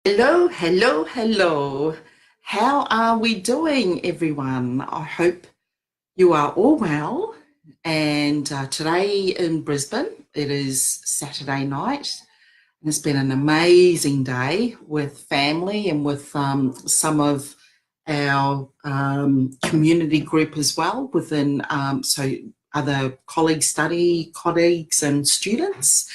Hello, hello, hello. How are we doing, everyone? I hope you are all well. And today in Brisbane, it is Saturday night. And it's been an amazing day with family and with some of our community group as well within, so other colleagues, study colleagues and students,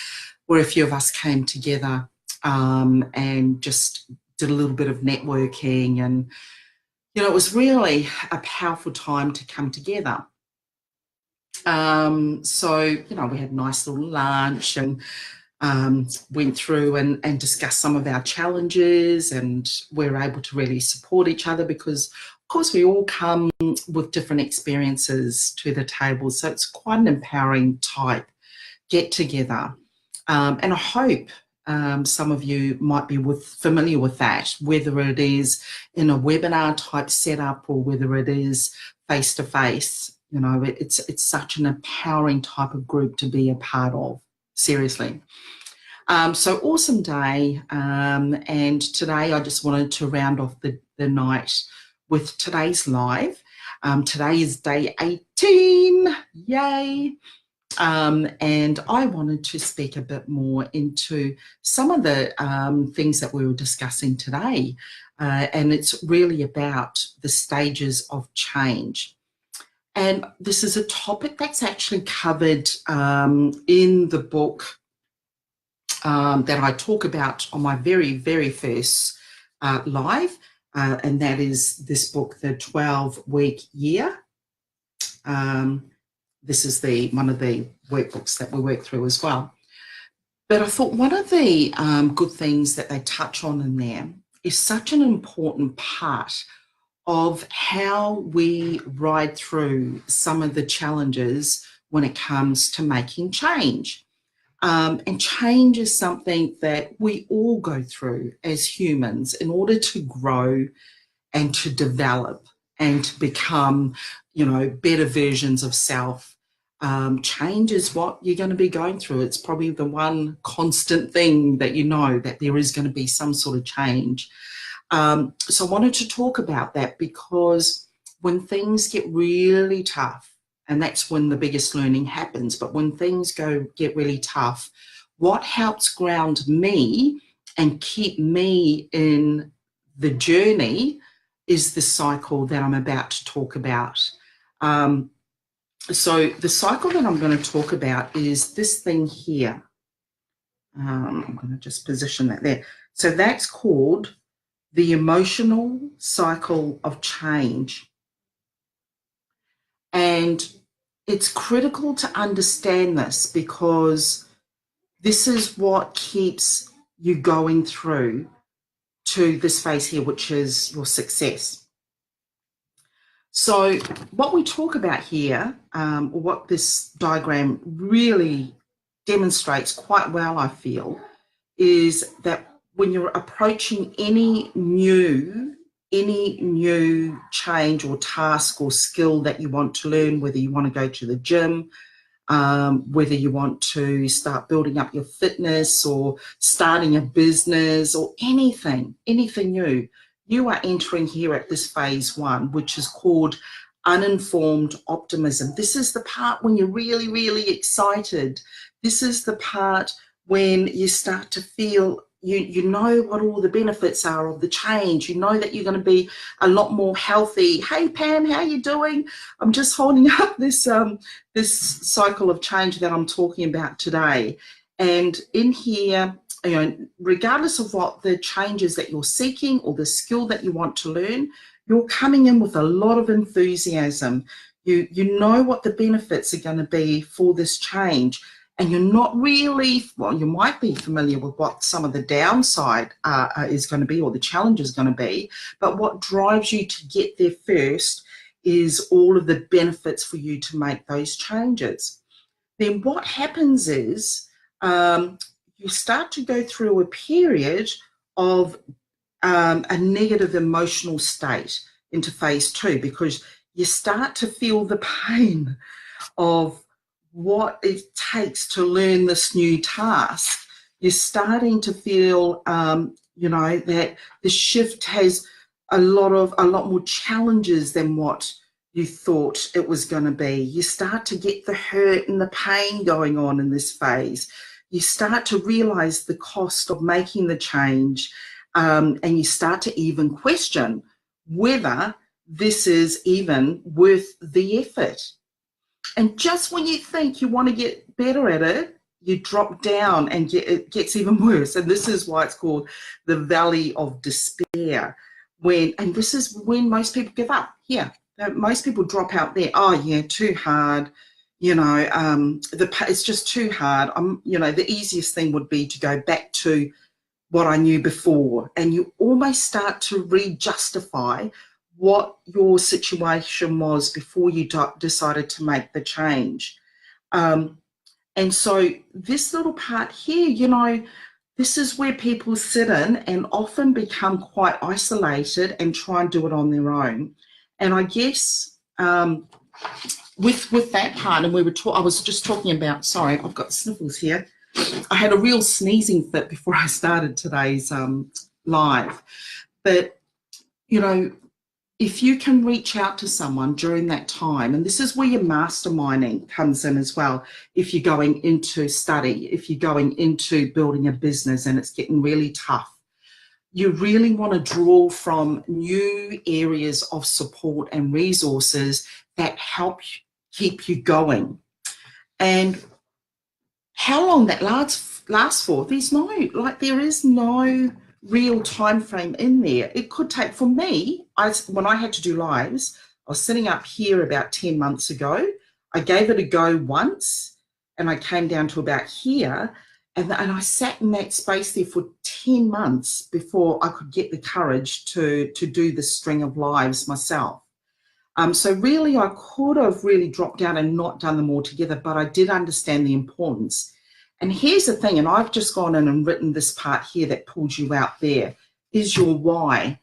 where a few of us came together and just did a little bit of networking. And, it was really a powerful time to come together. We had a nice little lunch and went through and discussed some of our challenges, and we were able to really support each other because, of course, we all come with different experiences to the table. So it's quite an empowering type get together. And I hope some of you might be familiar with that, whether it is in a webinar type setup or whether it is face to face. It's such an empowering type of group to be a part of. Seriously. So awesome day. And today I just wanted to round off the night with today's live. Today is day 18. Yay. And I wanted to speak a bit more into some of the things that we were discussing today. And it's really about the stages of change. And this is a topic that's actually covered in the book that I talk about on my very, very first live. And that is this book, The 12-Week Year. This is one of the workbooks that we work through as well. But I thought one of the good things that they touch on in there is such an important part of how we ride through some of the challenges when it comes to making change. And change is something that we all go through as humans in order to grow and to develop and to become, better versions of self. Change is what you're going to be going through. It's probably the one constant thing that that there is going to be some sort of change. So I wanted to talk about that because when things get really tough, and that's when the biggest learning happens, but when things get really tough, what helps ground me and keep me in the journey is the cycle that I'm about to talk about. So the cycle that I'm going to talk about is this thing here. I'm going to just position that there. So that's called the emotional cycle of change. And it's critical to understand this because this is what keeps you going through to this phase here, which is your success. So what we talk about here, or what this diagram really demonstrates quite well, I feel, is that when you're approaching any new change or task or skill that you want to learn, whether you want to go to the gym, whether you want to start building up your fitness or starting a business or anything new, you are entering here at this phase one, which is called uninformed optimism. This is the part when you're really, really excited. This is the part when you start to feel you know what all the benefits are of the change. You know that you're going to be a lot more healthy. Hey, Pam, how are you doing? I'm just holding up this cycle of change that I'm talking about today. And in here, regardless of what the changes that you're seeking or the skill that you want to learn, you're coming in with a lot of enthusiasm. You know what the benefits are going to be for this change. And you're not really, you might be familiar with what some of the downside is going to be or the challenge is going to be, but what drives you to get there first is all of the benefits for you to make those changes. Then what happens is you start to go through a period of a negative emotional state into phase two because you start to feel the pain of what it takes to learn this new task. You're starting to feel you know, that the shift has a lot more challenges than what you thought it was going to be. You start to get the hurt and the pain going on in this phase. You start to realize the cost of making the change, and you start to even question whether this is even worth the effort. And just when you think you want to get better at it, you drop down and it gets even worse. And this is why it's called the valley of despair. And this is when most people give up. Yeah, most people drop out there. Oh yeah, too hard. You know, it's just too hard. You know, the easiest thing would be to go back to what I knew before, and you almost start to re-justify what your situation was before you decided to make the change. And so this little part here, you know, this is where people sit in and often become quite isolated and try and do it on their own. And I guess with that part, and I was just talking about, sorry, I've got sniffles here. I had a real sneezing fit before I started today's live. But, you know, if you can reach out to someone during that time, and this is where your masterminding comes in as well, if you're going into study, if you're going into building a business and it's getting really tough, you really want to draw from new areas of support and resources that help keep you going. And how long that lasts for, there is no real time frame in there. It could take, for me, when I had to do lives, I was sitting up here about 10 months ago. I gave it a go once and I came down to about here, and I sat in that space there for 10 months before I could get the courage to do the string of lives myself. So really, I could have really dropped down and not done them all together, but I did understand the importance. And here's the thing, and I've just gone in and written this part here that pulls you out there, is your why.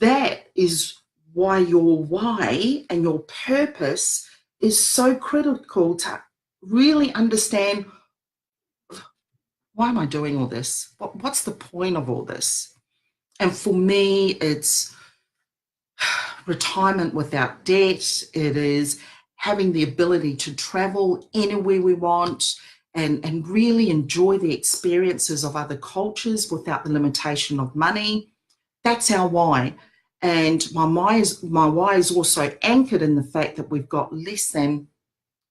That is why your why and your purpose is so critical to really understand, why am I doing all this? What's the point of all this? And for me, it's retirement without debt. It is having the ability to travel anywhere we want and really enjoy the experiences of other cultures without the limitation of money. That's our why. And my why is also anchored in the fact that we've got less than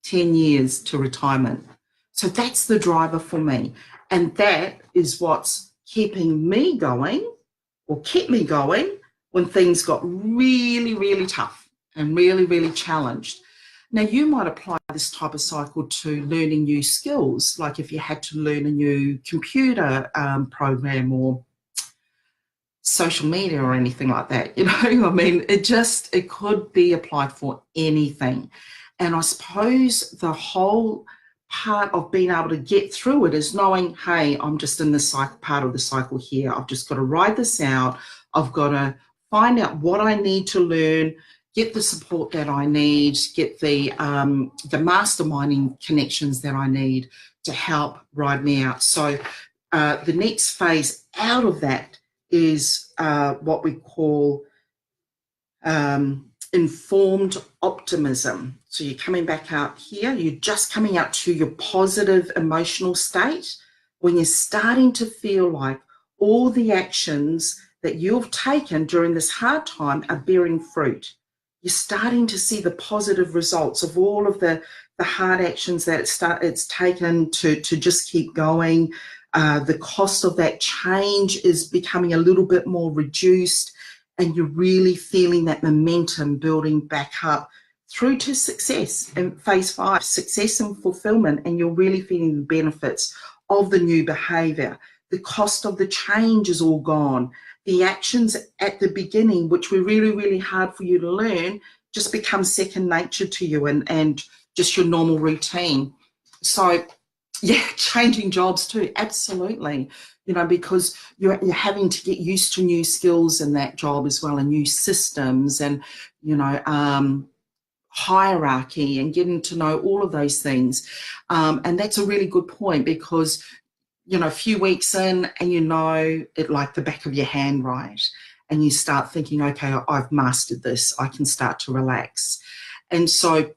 10 years to retirement. So that's the driver for me. And that is what's keeping me going, or kept me going, when things got really, really tough and really, really challenged. Now, you might apply this type of cycle to learning new skills, like if you had to learn a new computer program or social media or anything like that. You know, I mean, it could be applied for anything. And I suppose the whole part of being able to get through it is knowing, hey, I'm just in this part of the cycle here. I've just got to ride this out. I've got to find out what I need to learn, get the support that I need, get the masterminding connections that I need to help ride me out. So the next phase out of that is what we call informed optimism. So you're coming back out here, you're just coming out to your positive emotional state when you're starting to feel like all the actions that you've taken during this hard time are bearing fruit. You're starting to see the positive results of all of the hard actions that it's taken to just keep going. The cost of that change is becoming a little bit more reduced, and you're really feeling that momentum building back up through to success in phase 5, success and fulfillment, and you're really feeling the benefits of the new behavior. The cost of the change is all gone. The actions at the beginning, which were really, really hard for you to learn, just become second nature to you and just your normal routine. So, yeah, changing jobs too, absolutely. You know, because you're having to get used to new skills in that job as well, and new systems, and, you know, hierarchy, and getting to know all of those things. And that's a really good point, because you know, a few weeks in and you know it like the back of your hand, right? And you start thinking, okay, I've mastered this. I can start to relax. And so,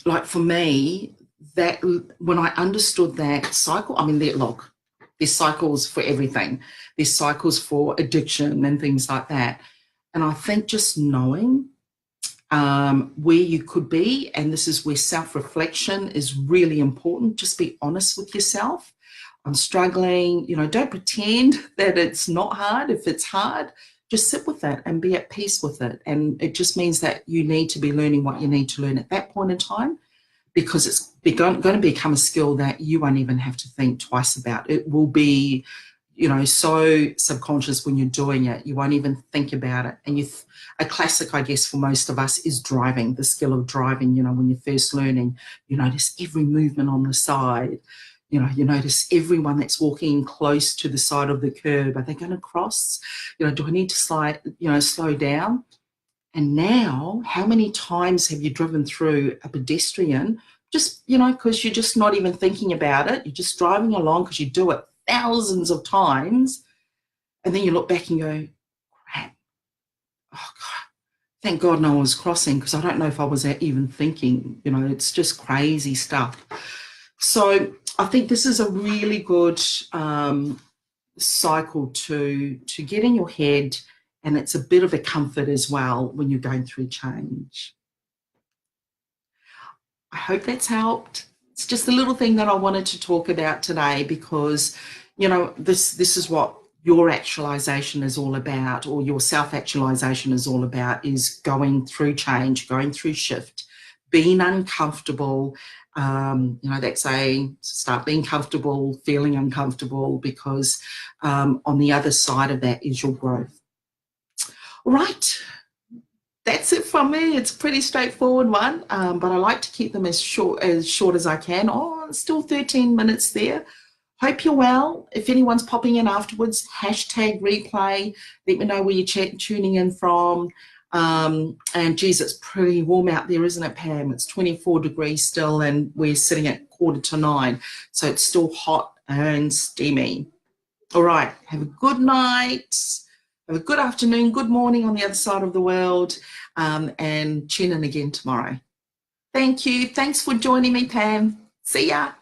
like for me, that when I understood that cycle, I mean, look, there's cycles for everything. There's cycles for addiction and things like that. And I think just knowing where you could be, and this is where self-reflection is really important. Just be honest with yourself. I'm struggling, you know, don't pretend that it's not hard. If it's hard, just sit with it and be at peace with it. And it just means that you need to be learning what you need to learn at that point in time, because it's going to become a skill that you won't even have to think twice about. It will be, you know, so subconscious when you're doing it, you won't even think about it. And a classic, I guess, for most of us is driving, the skill of driving. You know, when you're first learning, you notice every movement on the side. You know, you notice everyone that's walking close to the side of the curb. Are they going to cross? You know, do I need to slow down? And now, how many times have you driven through a pedestrian just, you know, because you're just not even thinking about it? You're just driving along because you do it thousands of times. And then you look back and go, crap, oh God, thank God no one was crossing, because I don't know if I was even thinking. You know, it's just crazy stuff. So I think this is a really good cycle to get in your head, and it's a bit of a comfort as well when you're going through change. I hope that's helped. It's just a little thing that I wanted to talk about today, because, you know, this is what your actualization is all about, or your self-actualization is all about, is going through change, going through shift, being uncomfortable. You know, that saying, start being comfortable, feeling uncomfortable, because on the other side of that is your growth. All right. That's it from me. It's a pretty straightforward one, but I like to keep them as short as I can. Oh, still 13 minutes there. Hope you're well. If anyone's popping in afterwards, hashtag replay. Let me know where you're tuning in from. And geez, it's pretty warm out there, isn't it, Pam? It's 24 degrees still, and we're sitting at 8:45. So it's still hot and steamy. All right. Have a good night. Have a good afternoon, good morning on the other side of the world, and tune in again tomorrow. Thank you. Thanks for joining me, Pam. See ya.